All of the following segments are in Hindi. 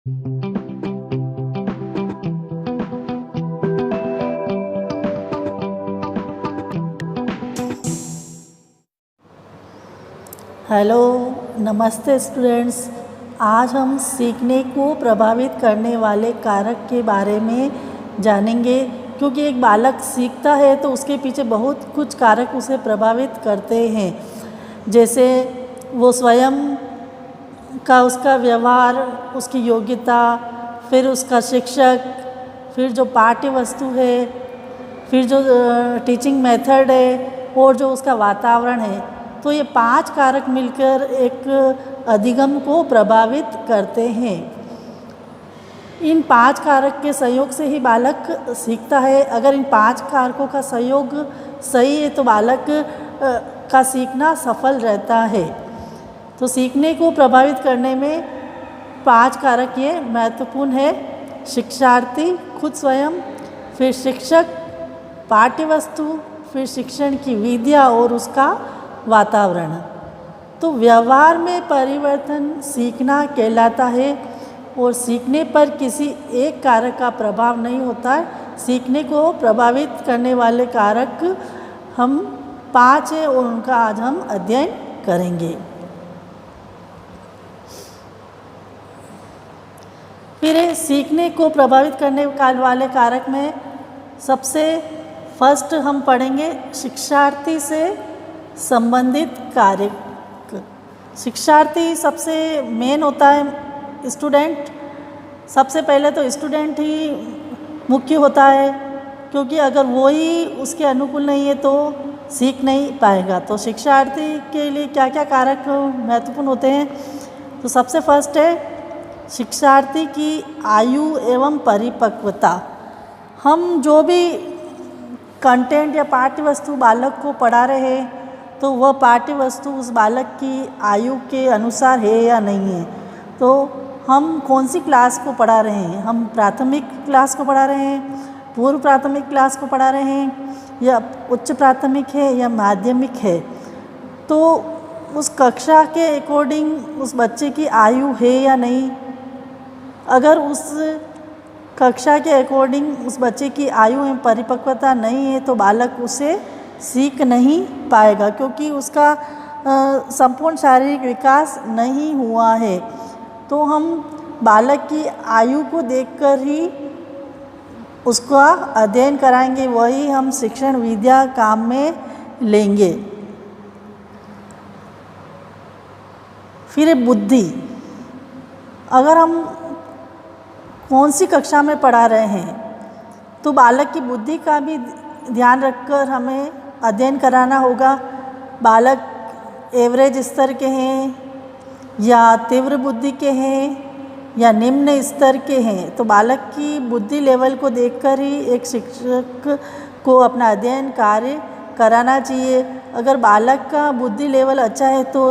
हेलो, नमस्ते स्टूडेंट्स। आज हम सीखने को प्रभावित करने वाले कारक के बारे में जानेंगे, क्योंकि एक बालक सीखता है तो उसके पीछे बहुत कुछ कारक उसे प्रभावित करते हैं। जैसे वो स्वयं का उसका व्यवहार, उसकी योग्यता, फिर उसका शिक्षक, फिर जो पाठ्य वस्तु है, फिर जो टीचिंग मेथड है और जो उसका वातावरण है। तो ये 5 कारक मिलकर एक अधिगम को प्रभावित करते हैं। इन 5 कारक के सहयोग से ही बालक सीखता है। अगर इन 5 कारकों का सहयोग सही है तो बालक का सीखना सफल रहता है। तो सीखने को प्रभावित करने में 5 कारक ये महत्वपूर्ण है। शिक्षार्थी खुद स्वयं, फिर शिक्षक, पाठ्य वस्तु, फिर शिक्षण की विधियाँ और उसका वातावरण। तो व्यवहार में परिवर्तन सीखना कहलाता है और सीखने पर किसी एक कारक का प्रभाव नहीं होता है। सीखने को प्रभावित करने वाले कारक हम 5 हैं और उनका आज हम अध्ययन करेंगे। फिर सीखने को प्रभावित करने वाले कारक में सबसे फर्स्ट हम पढ़ेंगे शिक्षार्थी से संबंधित कारक। शिक्षार्थी सबसे मेन होता है स्टूडेंट। सबसे पहले तो स्टूडेंट ही मुख्य होता है, क्योंकि अगर वो ही उसके अनुकूल नहीं है तो सीख नहीं पाएगा। तो शिक्षार्थी के लिए क्या क्या कारक महत्वपूर्ण होते हैं? तो सबसे फर्स्ट है शिक्षार्थी की आयु एवं परिपक्वता। हम जो भी कंटेंट या पाठ्य वस्तु बालक को पढ़ा रहे हैं तो वह पाठ्य वस्तु उस बालक की आयु के अनुसार है या नहीं है। तो हम कौन सी क्लास को पढ़ा रहे हैं? हम प्राथमिक क्लास को पढ़ा रहे हैं, पूर्व प्राथमिक क्लास को पढ़ा रहे हैं, या उच्च प्राथमिक है या माध्यमिक है। तो उस कक्षा के अकॉर्डिंग उस बच्चे की आयु है या नहीं। अगर उस कक्षा के अकॉर्डिंग उस बच्चे की आयु में परिपक्वता नहीं है तो बालक उसे सीख नहीं पाएगा, क्योंकि उसका संपूर्ण शारीरिक विकास नहीं हुआ है। तो हम बालक की आयु को देखकर ही उसका अध्ययन कराएंगे, वही हम शिक्षण विद्या काम में लेंगे। फिर बुद्धि। अगर हम कौन सी कक्षा में पढ़ा रहे हैं तो बालक की बुद्धि का भी ध्यान रखकर हमें अध्ययन कराना होगा। बालक एवरेज स्तर के हैं या तीव्र बुद्धि के हैं या निम्न स्तर के हैं, तो बालक की बुद्धि लेवल को देखकर ही एक शिक्षक को अपना अध्ययन कार्य कराना चाहिए। अगर बालक का बुद्धि लेवल अच्छा है तो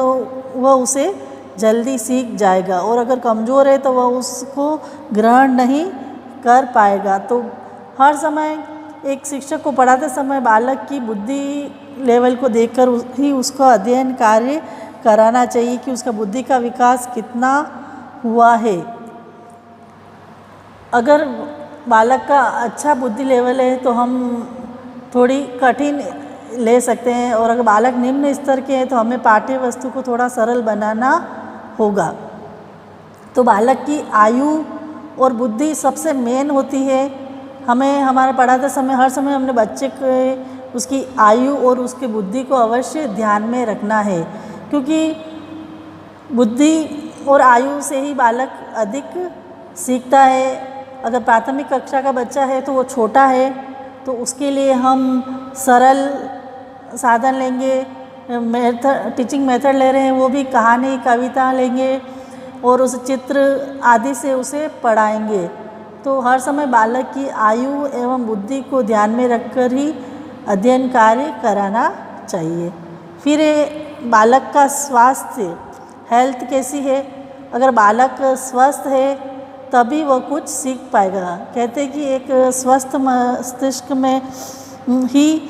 वह उसे जल्दी सीख जाएगा, और अगर कमज़ोर है तो वह उसको ग्रहण नहीं कर पाएगा। तो हर समय एक शिक्षक को पढ़ाते समय बालक की बुद्धि लेवल को देखकर ही उसका अध्ययन कार्य कराना चाहिए कि उसका बुद्धि का विकास कितना हुआ है। अगर बालक का अच्छा बुद्धि लेवल है तो हम थोड़ी कठिन ले सकते हैं, और अगर बालक निम्न स्तर के हैं तो हमें पाठ्य वस्तु को थोड़ा सरल बनाना होगा। तो बालक की आयु और बुद्धि सबसे मेन होती है। हमें हमारे पढ़ाते समय हर समय हमने बच्चे के उसकी आयु और उसकी बुद्धि को अवश्य ध्यान में रखना है, क्योंकि बुद्धि और आयु से ही बालक अधिक सीखता है। अगर प्राथमिक कक्षा का बच्चा है तो वो छोटा है, तो उसके लिए हम सरल साधन लेंगे, टीचिंग मेथड ले रहे हैं, वो भी कहानी कविता लेंगे और उस चित्र आदि से उसे पढ़ाएंगे। तो हर समय बालक की आयु एवं बुद्धि को ध्यान में रखकर ही अध्ययन कार्य कराना चाहिए। फिर बालक का स्वास्थ्य, हेल्थ कैसी है? अगर बालक स्वस्थ है तभी वह कुछ सीख पाएगा। कहते हैं कि एक स्वस्थ मस्तिष्क में ही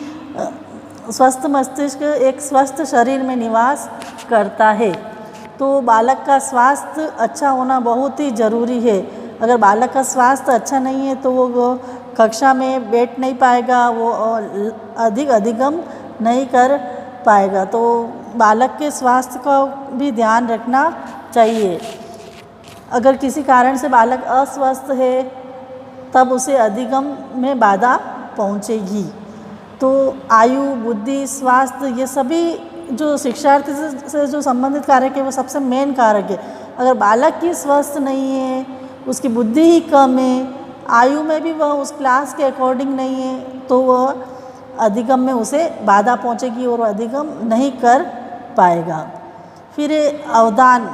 स्वस्थ मस्तिष्क एक स्वस्थ शरीर में निवास करता है। तो बालक का स्वास्थ्य अच्छा होना बहुत ही ज़रूरी है। अगर बालक का स्वास्थ्य अच्छा नहीं है तो वो कक्षा में बैठ नहीं पाएगा, वो अधिगम नहीं कर पाएगा। तो बालक के स्वास्थ्य का भी ध्यान रखना चाहिए। अगर किसी कारण से बालक अस्वस्थ है तब उसे अधिगम में बाधा पहुंचेगी। तो आयु, बुद्धि, स्वास्थ्य, ये सभी जो शिक्षार्थी से जो संबंधित कारक है वो सबसे मेन कारक है। अगर बालक की स्वस्थ नहीं है, उसकी बुद्धि ही कम है, आयु में भी वह उस क्लास के अकॉर्डिंग नहीं है, तो वह अधिगम में उसे बाधा पहुंचेगी और वह अधिगम नहीं कर पाएगा। फिर अवधान,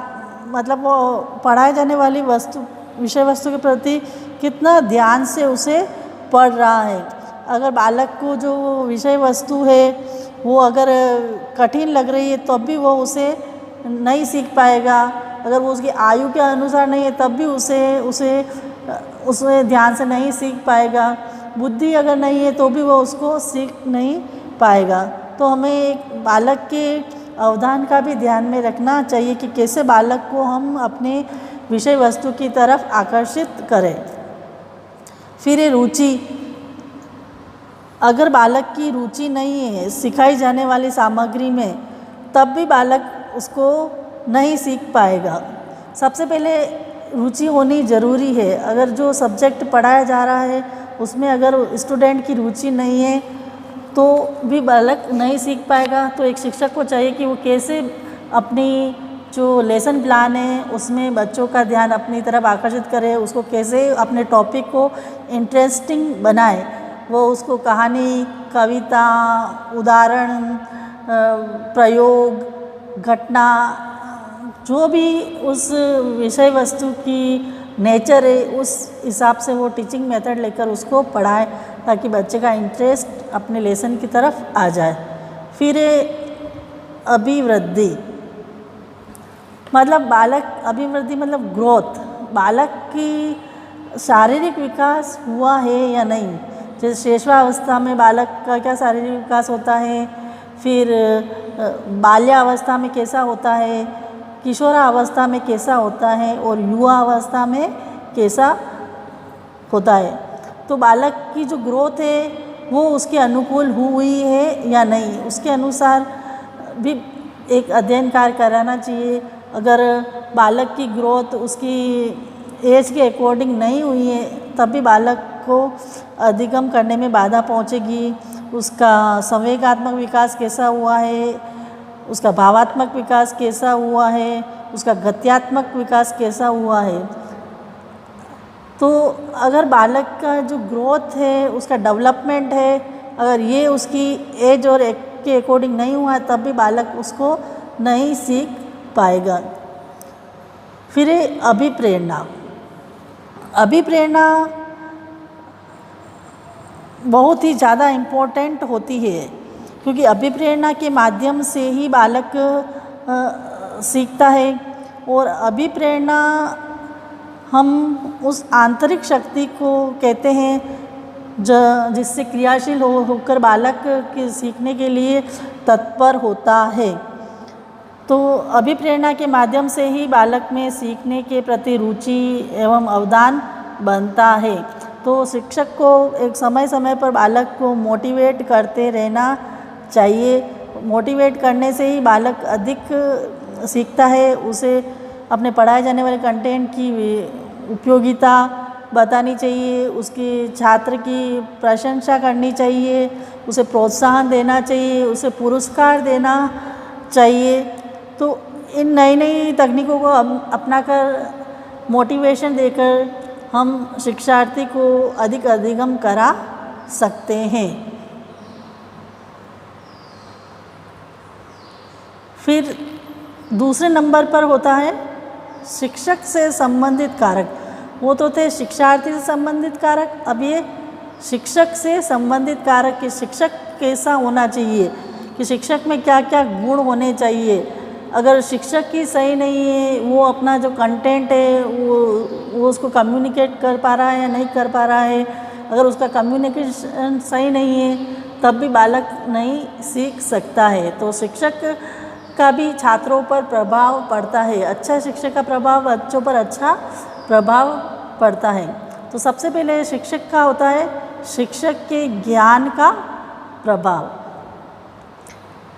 मतलब वो पढ़ाए जाने वाली विषय वस्तु के प्रति कितना ध्यान से उसे पढ़ रहा है। अगर बालक को जो विषय वस्तु है वो अगर कठिन लग रही है तब भी वो उसे नहीं सीख पाएगा। अगर वो उसकी आयु के अनुसार नहीं है तब भी उसे ध्यान से नहीं सीख पाएगा। बुद्धि अगर नहीं है तो भी वो उसको सीख नहीं पाएगा। तो हमें एक बालक के अवधान का भी ध्यान में रखना चाहिए कि कैसे बालक को हम अपने विषय वस्तु की तरफ आकर्षित करें। फिर रुचि, अगर बालक की रुचि नहीं है सिखाई जाने वाली सामग्री में तब भी बालक उसको नहीं सीख पाएगा। सबसे पहले रुचि होनी ज़रूरी है। अगर जो सब्जेक्ट पढ़ाया जा रहा है उसमें अगर स्टूडेंट की रुचि नहीं है तो भी बालक नहीं सीख पाएगा। तो एक शिक्षक को चाहिए कि वो कैसे अपनी जो लेसन प्लान है उसमें बच्चों का ध्यान अपनी तरफ आकर्षित करे, उसको कैसे अपने टॉपिक को इंटरेस्टिंग बनाए। वो उसको कहानी, कविता, उदाहरण, प्रयोग, घटना, जो भी उस विषय वस्तु की नेचर है उस हिसाब से वो टीचिंग मेथड लेकर उसको पढ़ाए ताकि बच्चे का इंटरेस्ट अपने लेसन की तरफ आ जाए। फिर अभिवृद्धि, मतलब अभिवृद्धि मतलब ग्रोथ, बालक की शारीरिक विकास हुआ है या नहीं। जैसे शेषवावस्था में बालक का क्या शारीरिक विकास होता है, फिर बाल्यावस्था में कैसा होता है, किशोरावस्था में कैसा होता है और युवा अवस्था में कैसा होता है। तो बालक की जो ग्रोथ है वो उसके अनुकूल हुई है या नहीं, उसके अनुसार भी एक अध्ययन कार्य कराना चाहिए। अगर बालक की ग्रोथ उसकी एज के अकॉर्डिंग नहीं हुई है तब भी बालक को अधिगम करने में बाधा पहुंचेगी। उसका संवेगात्मक विकास कैसा हुआ है, उसका भावात्मक विकास कैसा हुआ है, उसका गत्यात्मक विकास कैसा हुआ है। तो अगर बालक का जो ग्रोथ है, उसका डेवलपमेंट है, अगर ये उसकी एज और के अकॉर्डिंग नहीं हुआ तब भी बालक उसको नहीं सीख पाएगा। फिर अभिप्रेरणा, अभिप्रेरणा बहुत ही ज़्यादा इम्पोर्टेंट होती है क्योंकि अभिप्रेरणा के माध्यम से ही बालक सीखता है। और अभिप्रेरणा हम उस आंतरिक शक्ति को कहते हैं जिससे क्रियाशील होकर बालक के सीखने के लिए तत्पर होता है। तो अभिप्रेरणा के माध्यम से ही बालक में सीखने के प्रति रुचि एवं अवधान बनता है। तो शिक्षक को एक समय समय पर बालक को मोटिवेट करते रहना चाहिए। मोटिवेट करने से ही बालक अधिक सीखता है। उसे अपने पढ़ाए जाने वाले कंटेंट की उपयोगिता बतानी चाहिए, उसकी छात्र की प्रशंसा करनी चाहिए, उसे प्रोत्साहन देना चाहिए, उसे पुरस्कार देना चाहिए। तो इन नई नई तकनीकों को अपनाकर मोटिवेशन देकर हम शिक्षार्थी को अधिगम करा सकते हैं। फिर दूसरे नंबर पर होता है शिक्षक से संबंधित कारक। वो तो थे शिक्षार्थी से संबंधित कारक, अब ये शिक्षक से संबंधित कारक कि शिक्षक कैसा होना चाहिए, कि शिक्षक में क्या क्या गुण होने चाहिए। अगर शिक्षक ही सही नहीं है, वो अपना जो कंटेंट है वो उसको कम्युनिकेट कर पा रहा है या नहीं कर पा रहा है, अगर उसका कम्युनिकेशन सही नहीं है तब भी बालक नहीं सीख सकता है। तो शिक्षक का भी छात्रों पर प्रभाव पड़ता है। अच्छा शिक्षक का प्रभाव बच्चों पर अच्छा प्रभाव पड़ता है। तो सबसे पहले शिक्षक का होता है शिक्षक के ज्ञान का प्रभाव।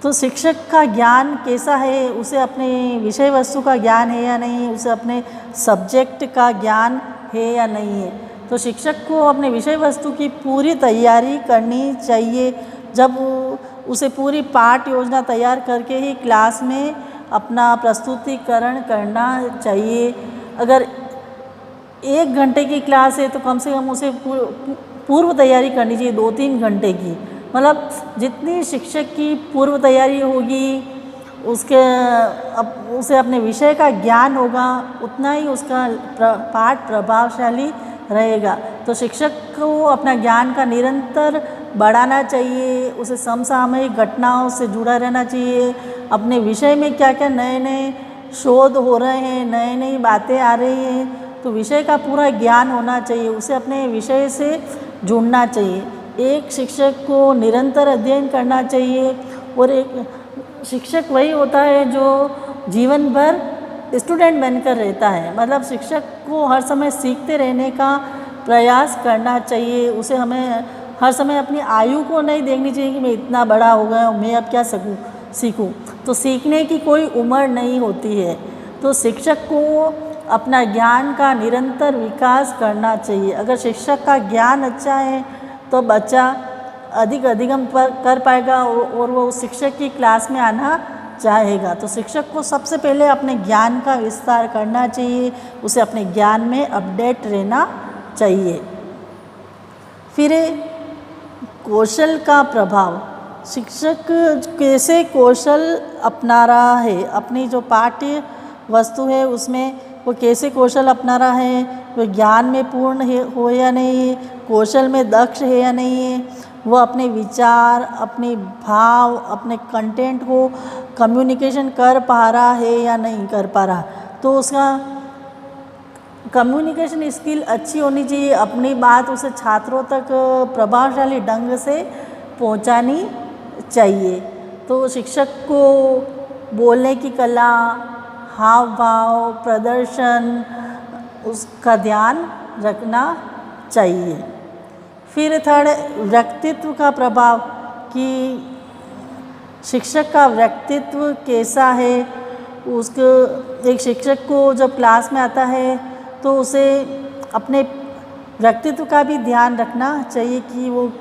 तो शिक्षक का ज्ञान कैसा है, उसे अपने विषय वस्तु का ज्ञान है या नहीं, उसे अपने सब्जेक्ट का ज्ञान है या नहीं है। तो शिक्षक को अपने विषय वस्तु की पूरी तैयारी करनी चाहिए। जब उसे पूरी पाठ योजना तैयार करके ही क्लास में अपना प्रस्तुतिकरण करना चाहिए। अगर 1 घंटे की क्लास है तो कम से कम उसे पूर्व तैयारी करनी चाहिए 2-3 घंटे की। मतलब जितनी शिक्षक की पूर्व तैयारी होगी उसे अपने विषय का ज्ञान होगा, उतना ही उसका पाठ प्रभावशाली रहेगा। तो शिक्षक को अपना ज्ञान का निरंतर बढ़ाना चाहिए, उसे समसामयिक घटनाओं से जुड़ा रहना चाहिए। अपने विषय में क्या क्या नए नए शोध हो रहे हैं, नई नई बातें आ रही हैं, तो विषय का पूरा ज्ञान होना चाहिए, उसे अपने विषय से जुड़ना चाहिए। एक शिक्षक को निरंतर अध्ययन करना चाहिए। और एक शिक्षक वही होता है जो जीवन भर स्टूडेंट बनकर रहता है। मतलब शिक्षक को हर समय सीखते रहने का प्रयास करना चाहिए। उसे हमें हर समय अपनी आयु को नहीं देखनी चाहिए कि मैं इतना बड़ा हो गया हूँ, मैं अब क्या सीखूँ। तो सीखने की कोई उम्र नहीं होती है। तो शिक्षक को अपना ज्ञान का निरंतर विकास करना चाहिए। अगर शिक्षक का ज्ञान अच्छा है तो बच्चा अधिक अधिगम कर पाएगा और वो उस शिक्षक की क्लास में आना चाहेगा। तो शिक्षक को सबसे पहले अपने ज्ञान का विस्तार करना चाहिए, उसे अपने ज्ञान में अपडेट रहना चाहिए। फिर कौशल का प्रभाव। शिक्षक कैसे कौशल अपना रहा है, अपनी जो पाठ्य वस्तु है उसमें वो कैसे कौशल अपना रहा है, वो ज्ञान में पूर्ण हो या नहीं है, कौशल में दक्ष है या नहीं है, वो अपने विचार, अपने भाव, अपने कंटेंट को कम्युनिकेशन कर पा रहा है या नहीं कर पा रहा। तो उसका कम्युनिकेशन स्किल अच्छी होनी चाहिए, अपनी बात उसे छात्रों तक प्रभावशाली ढंग से पहुंचानी चाहिए। तो शिक्षक को बोलने की कला, हाव भाव, प्रदर्शन, उसका ध्यान रखना चाहिए। फिर थर्ड, व्यक्तित्व का प्रभाव, कि शिक्षक का व्यक्तित्व कैसा है। उसको एक शिक्षक को जब क्लास में आता है तो उसे अपने व्यक्तित्व का भी ध्यान रखना चाहिए कि वो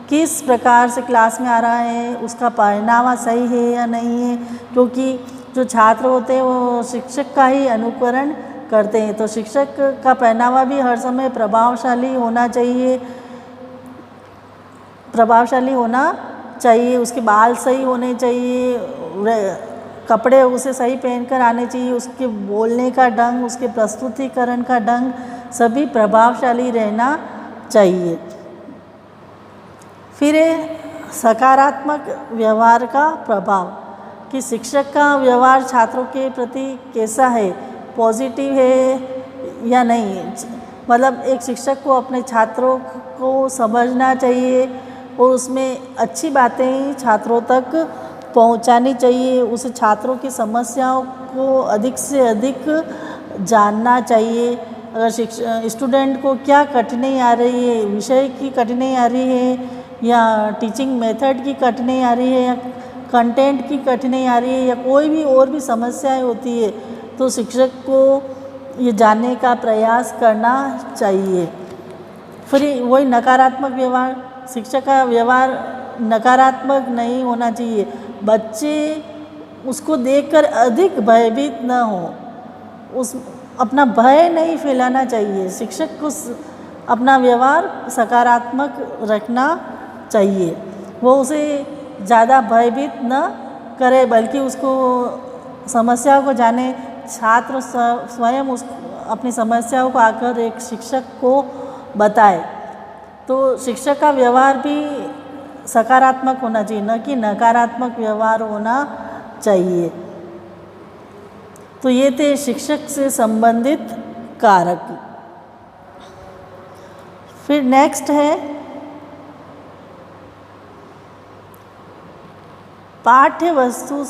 किस प्रकार से क्लास में आ रहा है, उसका पहनावा सही है या नहीं है। क्योंकि जो छात्र होते हैं वो शिक्षक का ही अनुकरण करते हैं। तो शिक्षक का पहनावा भी हर समय प्रभावशाली होना चाहिए, उसके बाल सही होने चाहिए, कपड़े उसे सही पहनकर आने चाहिए, उसके बोलने का ढंग, उसके प्रस्तुतिकरण का ढंग सभी प्रभावशाली रहना चाहिए। फिर सकारात्मक व्यवहार का प्रभाव, कि शिक्षक का व्यवहार छात्रों के प्रति कैसा है, पॉजिटिव है या नहीं। मतलब एक शिक्षक को अपने छात्रों को समझना चाहिए और उसमें अच्छी बातें छात्रों तक पहुंचानी चाहिए। उसे छात्रों की समस्याओं को अधिक से अधिक जानना चाहिए। अगर स्टूडेंट को क्या कठिनाई आ रही है, विषय की कठिनाई आ रही है या टीचिंग मेथड की कठिनाई आ रही है या कंटेंट की कठिनाई आ रही है या कोई भी और भी समस्याएं होती है, तो शिक्षक को ये जानने का प्रयास करना चाहिए। फिर वही नकारात्मक व्यवहार, शिक्षक का व्यवहार नकारात्मक नहीं होना चाहिए। बच्चे उसको देखकर अधिक भयभीत न हो, अपना भय नहीं फैलाना चाहिए। शिक्षक को अपना व्यवहार सकारात्मक रखना चाहिए, वो उसे ज़्यादा भयभीत न करे बल्कि उसको समस्याओं को जाने। छात्र स्वयं अपनी समस्याओं को आकर एक शिक्षक को बताए। तो शिक्षक का व्यवहार भी सकारात्मक होना चाहिए, न कि नकारात्मक व्यवहार होना चाहिए। तो ये थे शिक्षक से संबंधित कारक। फिर नेक्स्ट है पाठ्य वस्तु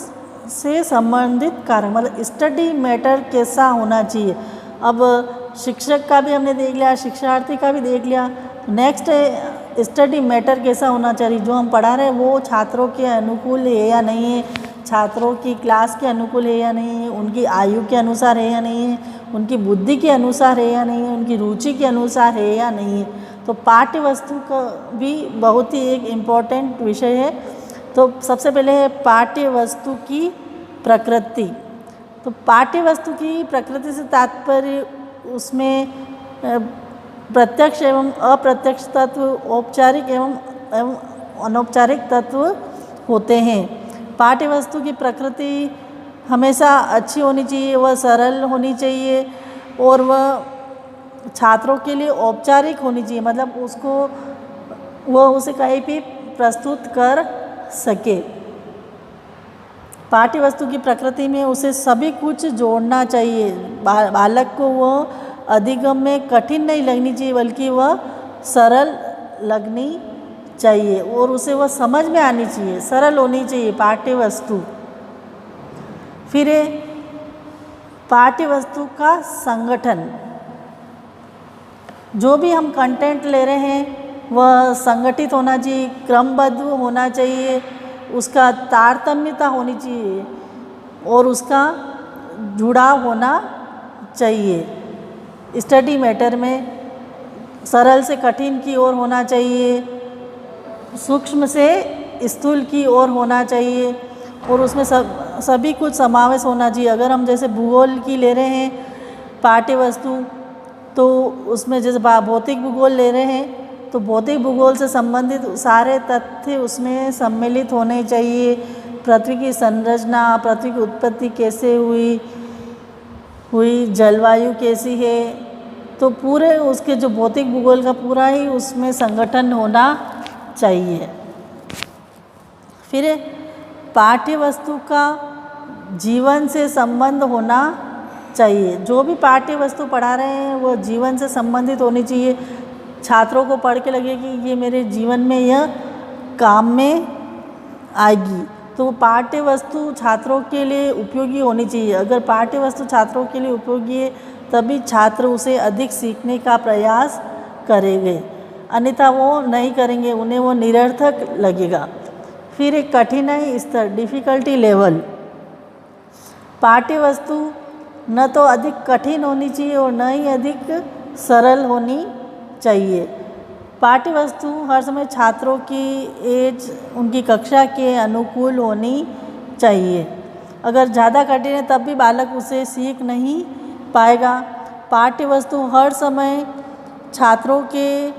से संबंधित कार्य, मतलब स्टडी मैटर कैसा होना चाहिए। अब शिक्षक का भी हमने देख लिया, शिक्षार्थी का भी देख लिया। नेक्स्ट है स्टडी मैटर कैसा होना चाहिए, जो हम पढ़ा रहे हैं वो छात्रों के अनुकूल है या नहीं है, छात्रों की क्लास के अनुकूल है या नहीं है, उनकी आयु के अनुसार है या नहीं है, उनकी बुद्धि के अनुसार है या नहीं है, उनकी रुचि के अनुसार है या नहीं है। तो पाठ्य वस्तु का भी बहुत ही एक इम्पॉर्टेंट विषय है। तो सबसे पहले है पाठ्य वस्तु की प्रकृति। तो पाठ्य वस्तु की प्रकृति से तात्पर्य उसमें प्रत्यक्ष एवं अप्रत्यक्ष तत्व, औपचारिक एवं अनौपचारिक तत्व होते हैं। पाठ्य वस्तु की प्रकृति हमेशा अच्छी होनी चाहिए, वह सरल होनी चाहिए और वह छात्रों के लिए औपचारिक होनी चाहिए, मतलब वह उसे कहीं भी प्रस्तुत कर सके। पाठ्य वस्तु की प्रकृति में उसे सभी कुछ जोड़ना चाहिए। बालक को वह अधिगम में कठिन नहीं लगनी चाहिए, बल्कि वह सरल लगनी चाहिए और उसे वह समझ में आनी चाहिए, सरल होनी चाहिए पाठ्य वस्तु। फिर पाठ्य वस्तु का संगठन, जो भी हम कंटेंट ले रहे हैं वह संगठित होना चाहिए, क्रमबद्ध होना चाहिए, उसका तारतम्यता होनी चाहिए और उसका जुड़ाव होना चाहिए। स्टडी मैटर में सरल से कठिन की ओर होना चाहिए, सूक्ष्म से स्थूल की ओर होना चाहिए और उसमें सभी कुछ समावेश होना चाहिए। अगर हम जैसे भूगोल की ले रहे हैं पाठ्य वस्तु, तो उसमें जैसे भौतिक भूगोल ले रहे हैं तो भौतिक भूगोल से संबंधित सारे तथ्य उसमें सम्मिलित होने चाहिए। पृथ्वी की संरचना, पृथ्वी की उत्पत्ति कैसे हुई, जलवायु कैसी है, तो पूरे उसके जो भौतिक भूगोल का पूरा ही उसमें संगठन होना चाहिए। फिर पाठ्य वस्तु का जीवन से संबंध होना चाहिए। जो भी पाठ्य वस्तु पढ़ा रहे हैं वो जीवन से संबंधित होनी चाहिए। छात्रों को पढ़ के लगे कि ये मेरे जीवन में यह काम में आएगी, तो वो पाठ्य वस्तु छात्रों के लिए उपयोगी होनी चाहिए। अगर पाठ्य वस्तु छात्रों के लिए उपयोगी है तभी छात्र उसे अधिक सीखने का प्रयास करेंगे, अन्यथा वो नहीं करेंगे, उन्हें वो निरर्थक लगेगा। फिर एक कठिनाई स्तर, डिफ़िकल्टी लेवल, पाठ्य वस्तु न तो अधिक कठिन होनी चाहिए और न ही अधिक सरल होनी चाहिए। पाठ्य वस्तु हर समय छात्रों की एज, उनकी कक्षा के अनुकूल होनी चाहिए। अगर ज़्यादा कठिन है तब भी बालक उसे सीख नहीं पाएगा। पाठ्य वस्तु हर समय छात्रों के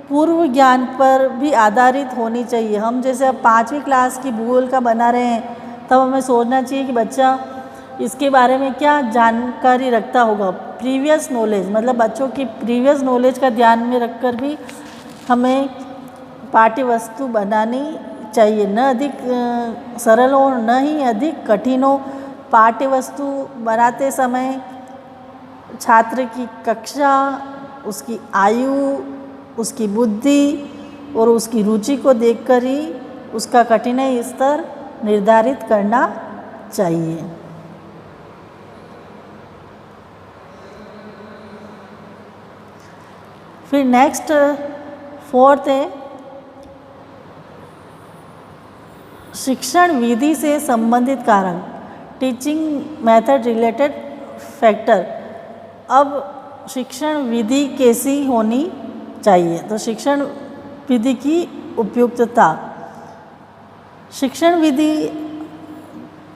पूर्व ज्ञान पर भी आधारित होनी चाहिए। हम जैसे अब 5वीं क्लास की भूगोल का बना रहे हैं तब हमें सोचना चाहिए कि बच्चा इसके बारे में क्या जानकारी रखता होगा। प्रीवियस नॉलेज, मतलब बच्चों की प्रीवियस नॉलेज का ध्यान में रखकर भी हमें पाठ्य वस्तु बनानी चाहिए, न अधिक सरल हो न ही अधिक कठिन हो। पाठ्य वस्तु बनाते समय छात्र की कक्षा, उसकी आयु, उसकी बुद्धि और उसकी रुचि को देखकर ही उसका कठिनाई स्तर निर्धारित करना चाहिए। फिर नेक्स्ट 4th है शिक्षण विधि से संबंधित कारक, टीचिंग मेथड रिलेटेड फैक्टर। अब शिक्षण विधि कैसी होनी चाहिए, तो शिक्षण विधि की उपयुक्तता। शिक्षण विधि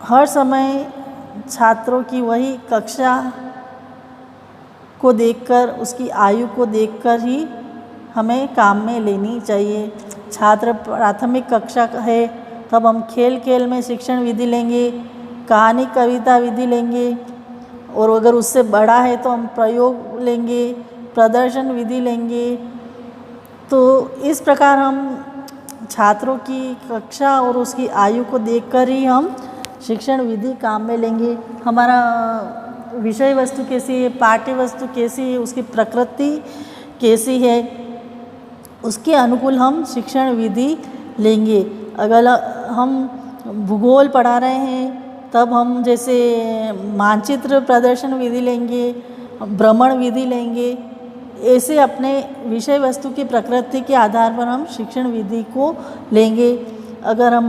हर समय छात्रों की वही कक्षा को देखकर, उसकी आयु को देखकर ही हमें काम में लेनी चाहिए। छात्र प्राथमिक कक्षा है तब हम खेल खेल में शिक्षण विधि लेंगे, कहानी कविता विधि लेंगे, और अगर उससे बड़ा है तो हम प्रयोग लेंगे, प्रदर्शन विधि लेंगे। तो इस प्रकार हम छात्रों की कक्षा और उसकी आयु को देखकर ही हम शिक्षण विधि काम में लेंगे। हमारा विषय वस्तु कैसी है, पाठ्य वस्तु कैसी है, उसकी प्रकृति कैसी है, उसके अनुकूल हम शिक्षण विधि लेंगे। अगर हम भूगोल पढ़ा रहे हैं तब हम जैसे मानचित्र प्रदर्शन विधि लेंगे, भ्रमण विधि लेंगे। ऐसे अपने विषय वस्तु की प्रकृति के आधार पर हम शिक्षण विधि को लेंगे। अगर हम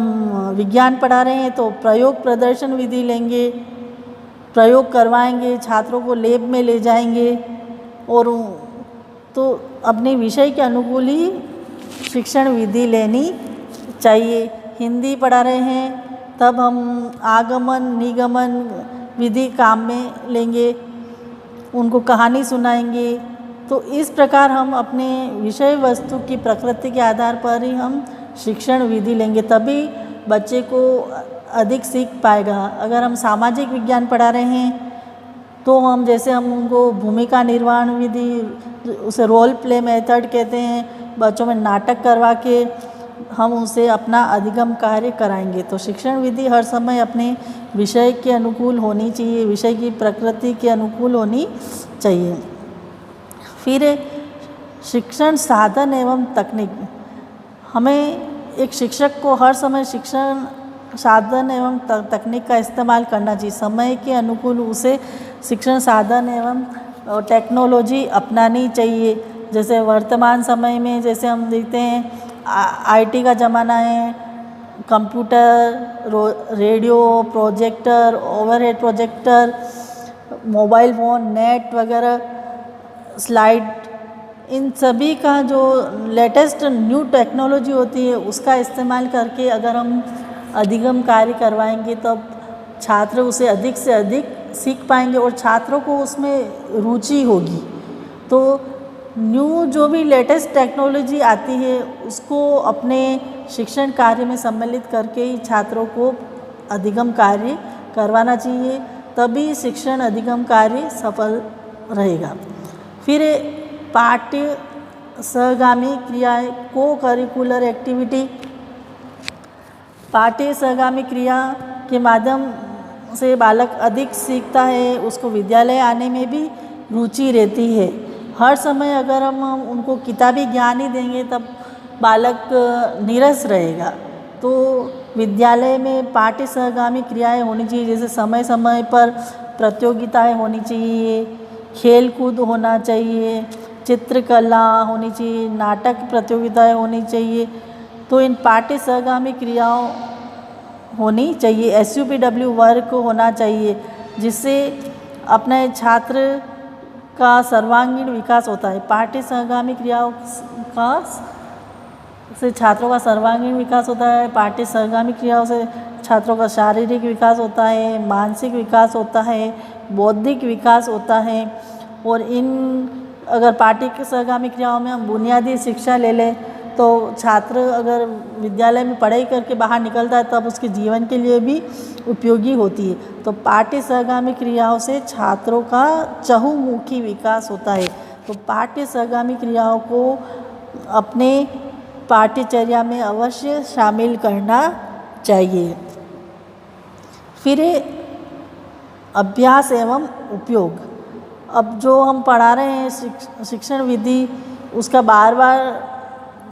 विज्ञान पढ़ा रहे हैं तो प्रयोग प्रदर्शन विधि लेंगे, प्रयोग करवाएंगे, छात्रों को लैब में ले जाएंगे। और तो अपने विषय के अनुकूल ही शिक्षण विधि लेनी चाहिए। हिंदी पढ़ा रहे हैं तब हम आगमन निगमन विधि काम में लेंगे, उनको कहानी सुनाएंगे। तो इस प्रकार हम अपने विषय वस्तु की प्रकृति के आधार पर ही हम शिक्षण विधि लेंगे, तभी बच्चे को अधिक सीख पाएगा। अगर हम सामाजिक विज्ञान पढ़ा रहे हैं तो हम जैसे हम उनको भूमिका निर्वहन विधि, उसे रोल प्ले मेथड कहते हैं, बच्चों में नाटक करवा के हम उसे अपना अधिगम कार्य कराएंगे। तो शिक्षण विधि हर समय अपने विषय के अनुकूल होनी चाहिए, विषय की प्रकृति के अनुकूल होनी चाहिए। फिर शिक्षण साधन एवं तकनीक, हमें एक शिक्षक को हर समय शिक्षण साधन एवं तकनीक का इस्तेमाल करना चाहिए। समय के अनुकूल उसे शिक्षण साधन एवं टेक्नोलॉजी अपनानी चाहिए। जैसे वर्तमान समय में जैसे हम देखते हैं आईटी का ज़माना है, computer, radio, projector, overhead projector, mobile phone, net वगैरह, स्लाइड, इन सभी का जो लेटेस्ट न्यू टेक्नोलॉजी होती है उसका इस्तेमाल करके अगर हम अधिगम कार्य करवाएंगे तब छात्र उसे अधिक से अधिक सीख पाएंगे और छात्रों को उसमें रुचि होगी। तो न्यू जो भी लेटेस्ट टेक्नोलॉजी आती है उसको अपने शिक्षण कार्य में सम्मिलित करके ही छात्रों को अधिगम कार्य करवाना चाहिए, तभी शिक्षण अधिगम कार्य सफल रहेगा। फिर पाठ्य सहगामी क्रियाएं, को करिकुलर एक्टिविटी, पाठ्य सहगामी क्रिया के माध्यम से बालक अधिक सीखता है, उसको विद्यालय आने में भी रुचि रहती है। हर समय अगर हम उनको किताबी ज्ञान ही देंगे तब बालक नीरस रहेगा। तो विद्यालय में पाठ्य सहगामी क्रियाएं होनी चाहिए, जैसे समय समय पर प्रतियोगिताएं होनी चाहिए, खेल कूद होना चाहिए, चित्रकला होनी चाहिए, नाटक प्रतियोगिताएं होनी चाहिए। तो इन पाठ्य सहगामी क्रियाओं होनी चाहिए। SUPW वर्क होना चाहिए, जिससे अपने छात्र का सर्वांगीण विकास होता है। पाठ्य सहगामी क्रियाओं का से छात्रों का सर्वांगीण विकास होता है। पाठ्य सहगामी क्रियाओं से छात्रों का शारीरिक विकास होता है, मानसिक विकास होता है, बौद्धिक विकास होता है। और इन अगर पाठ्य सहगामी क्रियाओं में हम बुनियादी शिक्षा ले लें तो छात्र अगर विद्यालय में पढ़ाई करके बाहर निकलता है तब उसके जीवन के लिए भी उपयोगी होती है। तो पाठ्य सहगामी क्रियाओं से छात्रों का चहुमुखी विकास होता है। तो पाठ्य सहगामी क्रियाओं को अपने पाठ्यचर्या में अवश्य शामिल करना चाहिए। फिर अभ्यास एवं उपयोग, अब जो हम पढ़ा रहे हैं शिक्षण विधि उसका बार बार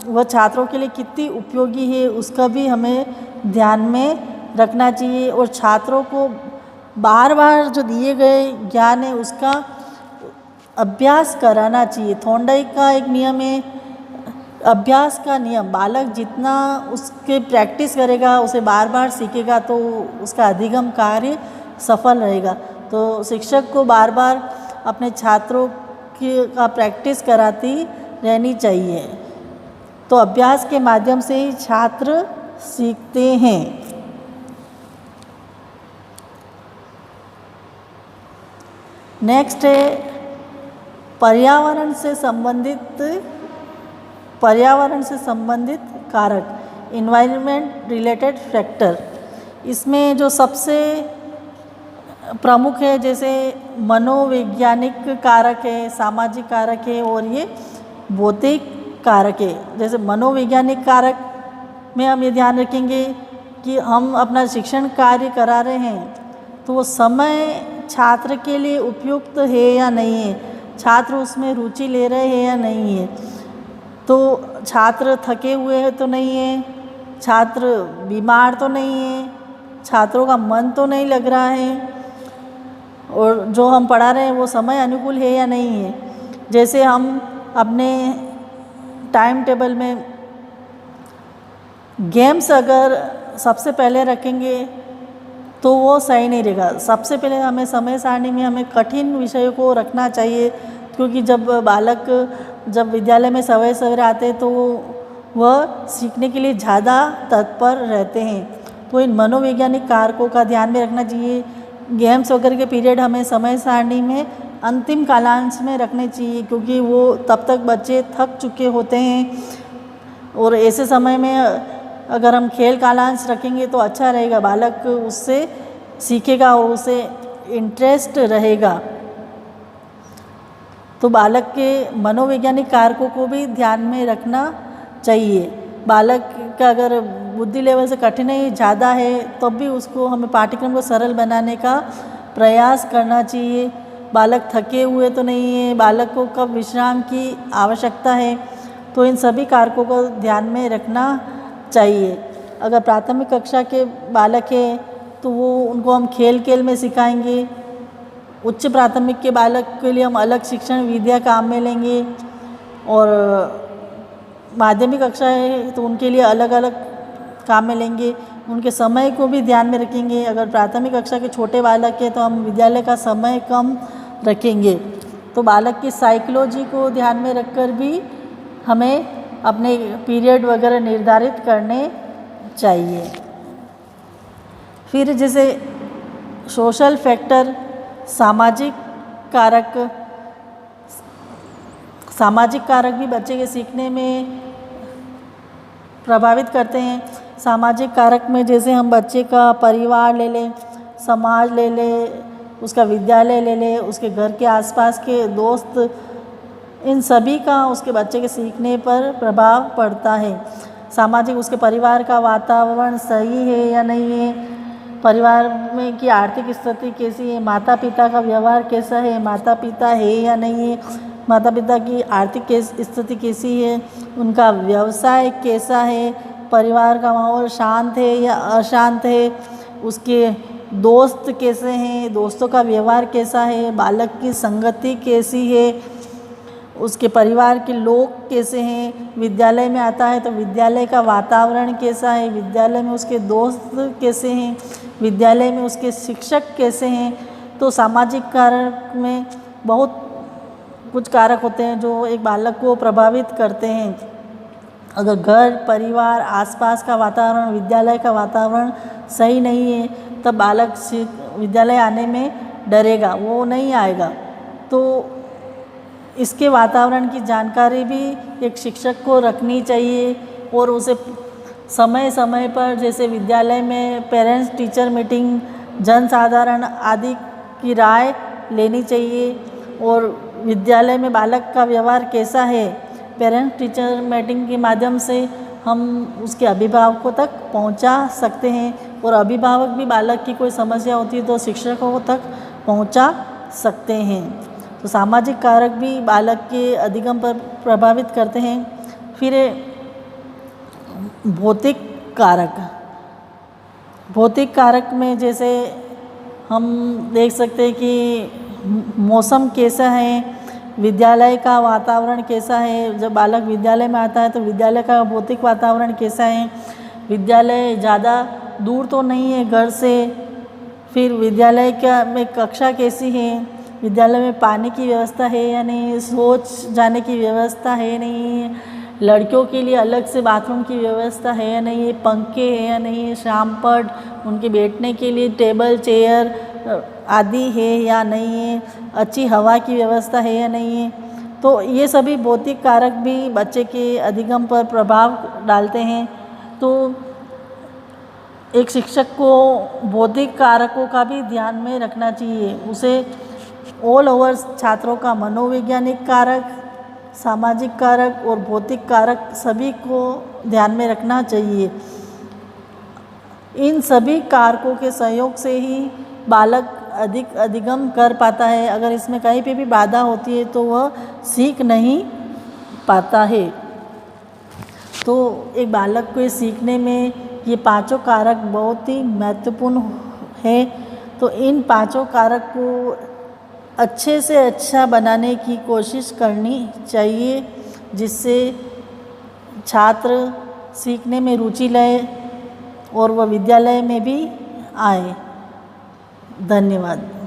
वह छात्रों के लिए कितनी उपयोगी है उसका भी हमें ध्यान में रखना चाहिए। और छात्रों को बार बार जो दिए गए ज्ञान है उसका अभ्यास कराना चाहिए। थॉर्नडाइक का एक नियम है अभ्यास का नियम, बालक जितना उसके प्रैक्टिस करेगा, उसे बार बार सीखेगा तो उसका अधिगम कार्य सफल रहेगा। तो शिक्षक को बार बार अपने छात्रों का प्रैक्टिस कराती रहनी चाहिए। तो अभ्यास के माध्यम से ही छात्र सीखते हैं। नेक्स्ट है पर्यावरण से संबंधित कारक, इन्वायरमेंट रिलेटेड फैक्टर। इसमें जो सबसे प्रमुख है जैसे मनोवैज्ञानिक कारक है, सामाजिक कारक है और ये भौतिक कारक है। जैसे मनोवैज्ञानिक कारक में हम ये ध्यान रखेंगे कि हम अपना शिक्षण कार्य करा रहे हैं तो वो समय छात्र के लिए उपयुक्त है या नहीं है, छात्र उसमें रुचि ले रहे हैं या नहीं है। तो छात्र थके हुए हैं तो नहीं है, छात्र बीमार तो नहीं है, छात्रों का मन तो नहीं लग रहा है और जो हम पढ़ा रहे हैं वो समय अनुकूल है या नहीं है। जैसे हम अपने टाइम टेबल में गेम्स अगर सबसे पहले रखेंगे तो वो सही नहीं रहेगा। सबसे पहले हमें समय सारणी में हमें कठिन विषयों को रखना चाहिए, क्योंकि जब बालक जब विद्यालय में सवेरे सवेरे आते हैं तो वह सीखने के लिए ज़्यादा तत्पर रहते हैं। तो इन मनोवैज्ञानिक कारकों का ध्यान में रखना चाहिए। गेम्स वगैरह के पीरियड हमें समय सारणी में अंतिम कालांश में रखने चाहिए, क्योंकि वो तब तक बच्चे थक चुके होते हैं और ऐसे समय में अगर हम खेल कालांश रखेंगे तो अच्छा रहेगा, बालक उससे सीखेगा और उसे इंटरेस्ट रहेगा। तो बालक के मनोवैज्ञानिक कारकों को भी ध्यान में रखना चाहिए। बालक का अगर बुद्धि लेवल से कठिनाई ज़्यादा है तो भी उसको हमें पाठ्यक्रम को सरल बनाने का प्रयास करना चाहिए। बालक थके हुए तो नहीं है, बालक को कब विश्राम की आवश्यकता है, तो इन सभी कारकों को ध्यान में रखना चाहिए। अगर प्राथमिक कक्षा के बालक है तो वो उनको हम खेल खेल में सिखाएंगे। उच्च प्राथमिक के बालक के लिए हम अलग शिक्षण विधियाँ काम में लेंगे और माध्यमिक कक्षा है तो उनके लिए अलग अलग काम में लेंगे। उनके समय को भी ध्यान में रखेंगे। अगर प्राथमिक कक्षा के छोटे बालक है तो हम विद्यालय का समय कम रखेंगे। तो बालक की साइकोलॉजी को ध्यान में रखकर भी हमें अपने पीरियड वगैरह निर्धारित करने चाहिए। फिर जैसे सोशल फैक्टर, सामाजिक कारक भी बच्चे के सीखने में प्रभावित करते हैं। सामाजिक कारक में जैसे हम बच्चे का परिवार ले लें, समाज ले लें, उसका विद्यालय ले लें, उसके घर के आसपास के दोस्त, इन सभी का उसके बच्चे के सीखने पर प्रभाव पड़ता है। सामाजिक, उसके परिवार का वातावरण सही है या नहीं है, परिवार में की आर्थिक स्थिति कैसी है, माता पिता का व्यवहार कैसा है, माता पिता है या नहीं है, माता पिता की आर्थिक स्थिति कैसी है, उनका व्यवसाय कैसा है, परिवार का माहौल शांत है या अशांत है, उसके दोस्त कैसे हैं, दोस्तों का व्यवहार कैसा है, बालक की संगति कैसी है, उसके परिवार के लोग कैसे हैं, विद्यालय में आता है तो विद्यालय का वातावरण कैसा है, विद्यालय में उसके दोस्त कैसे हैं, विद्यालय में उसके शिक्षक कैसे हैं। तो सामाजिक कारक में बहुत कुछ कारक होते हैं जो एक बालक को प्रभावित करते हैं। अगर घर, परिवार, आसपास का वातावरण, विद्यालय का वातावरण सही नहीं है तब बालक विद्यालय आने में डरेगा, वो नहीं आएगा। तो इसके वातावरण की जानकारी भी एक शिक्षक को रखनी चाहिए और उसे समय समय पर, जैसे विद्यालय में पेरेंट्स टीचर मीटिंग, जन साधारण आदि की राय लेनी चाहिए। और विद्यालय में बालक का व्यवहार कैसा है, पेरेंट्स टीचर मीटिंग के माध्यम से हम उसके अभिभावकों तक पहुंचा सकते हैं और अभिभावक भी बालक की कोई समस्या होती है तो शिक्षकों तक पहुंचा सकते हैं। तो सामाजिक कारक भी बालक के अधिगम पर प्रभावित करते हैं। फिर भौतिक कारक में जैसे हम देख सकते हैं कि मौसम कैसा है, विद्यालय का वातावरण कैसा है। जब बालक विद्यालय में आता है तो विद्यालय का भौतिक वातावरण कैसा है, विद्यालय ज़्यादा दूर तो नहीं है घर से, फिर विद्यालय में कक्षा कैसी है, विद्यालय में पानी की व्यवस्था है या नहीं, शौच जाने की व्यवस्था है नहीं, लड़कियों के लिए अलग से बाथरूम की व्यवस्था है या नहीं, पंखे है या नहीं, शाम पर उनके बैठने के लिए टेबल चेयर आदि है या नहीं है, अच्छी हवा की व्यवस्था है या नहीं है। तो ये सभी भौतिक कारक भी बच्चे के अधिगम पर प्रभाव डालते हैं। तो एक शिक्षक को भौतिक कारकों का भी ध्यान में रखना चाहिए। उसे ऑल ओवर छात्रों का मनोवैज्ञानिक कारक, सामाजिक कारक और भौतिक कारक सभी को ध्यान में रखना चाहिए। इन सभी कारकों के सहयोग से ही बालक अधिगम कर पाता है। अगर इसमें कहीं पे भी बाधा होती है तो वह सीख नहीं पाता है। तो एक बालक को सीखने में ये पांचों कारक बहुत ही महत्वपूर्ण है। तो इन पांचों कारक को अच्छे से अच्छा बनाने की कोशिश करनी चाहिए, जिससे छात्र सीखने में रुचि लें और वह विद्यालय में भी आए। धन्यवाद।